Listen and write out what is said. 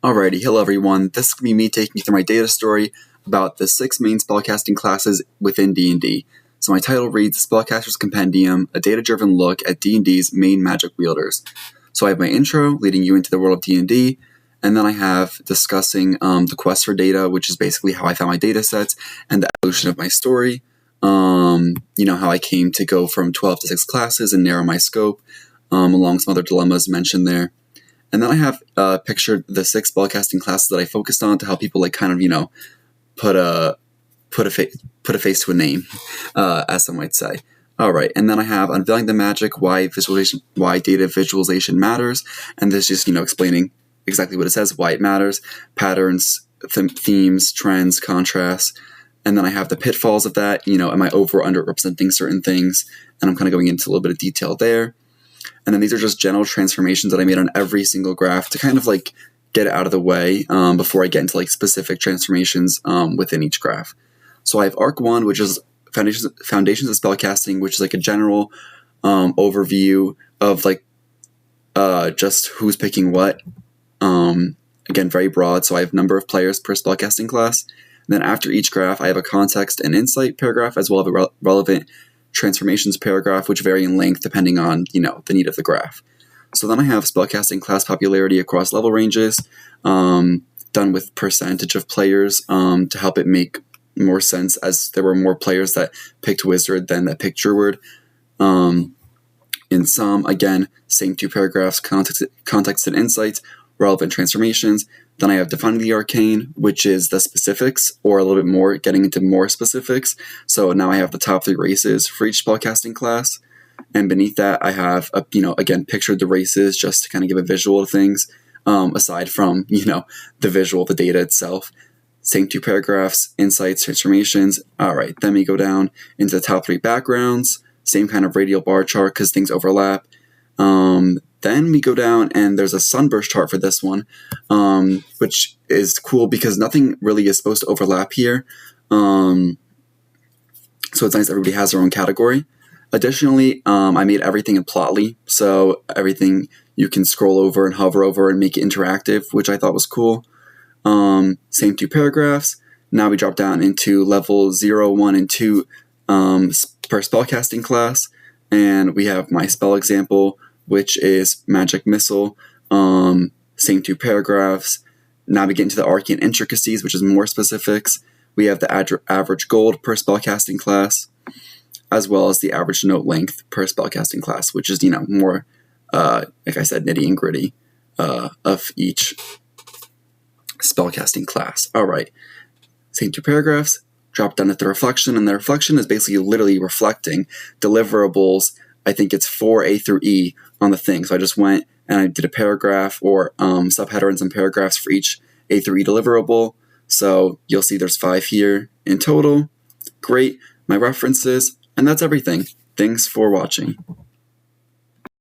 Alrighty, hello everyone. This is going to be me taking you through my data story about the 6 main spellcasting classes within D&D. So my title reads Spellcaster's Compendium, a data-driven look at D&D's main magic wielders. So I have my intro, leading you into the world of D&D, and then I have discussing the quest for data, which is basically how I found my data sets, and the evolution of my story. How I came to go from 12 to 6 classes and narrow my scope, along some other dilemmas mentioned there. And then I have pictured the 6 spellcasting classes that I focused on to help people put a face to a name, as some might say. All right, and then I have unveiling the magic, why data visualization matters, and this is just explaining exactly what it says, why it matters, patterns, themes, trends, contrasts, and then I have the pitfalls of that. Am I over or under representing certain things? And I'm kind of going into a little bit of detail there. And then these are just general transformations that I made on every single graph to kind of get it out of the way before I get into specific transformations within each graph. So I have Arc 1, which is Foundations of Spellcasting, which is a general overview of just who's picking what. Again, very broad. So I have number of players per spellcasting class. And then after each graph, I have a context and insight paragraph as well as a relevant transformations paragraph, which vary in length depending on the need of the graph. So then I have spellcasting class popularity across level ranges, done with percentage of players to help it make more sense, as there were more players that picked wizard than that picked druid. In some, again, same 2 paragraphs, context and insights, relevant transformations. Then I have defining the arcane, which is the specifics, or a little bit more, getting into more specifics. So now I have the top 3 races for each spellcasting class. And beneath that, I have, again, pictured the races just to kind of give a visual of things, aside from, the visual of the data itself. Same 2 paragraphs, insights, transformations. All right, then we go down into the top 3 backgrounds, same kind of radial bar chart because things overlap. Then we go down and there's a sunburst chart for this one, which is cool because nothing really is supposed to overlap here. So it's nice everybody has their own category. Additionally, I made everything in Plotly, so everything you can scroll over and hover over and make it interactive, which I thought was cool. Same 2 paragraphs. Now we drop down into level 0, 1, and 2 per spellcasting class, and we have my spell example, which is Magic Missile. Same 2 paragraphs. Now we get into the arcane intricacies, which is more specifics. We have the average gold per spellcasting class, as well as the average note length per spellcasting class, which is, more, like I said, nitty and gritty of each spellcasting class. All right. Same 2 paragraphs. Drop down to the reflection, and the reflection is basically literally reflecting deliverables. I think it's 4A through E on the thing. So I just went and I did a paragraph or subheader and some paragraphs for each A through E deliverable. So you'll see there's 5 here in total. Great. My references, and that's everything. Thanks for watching.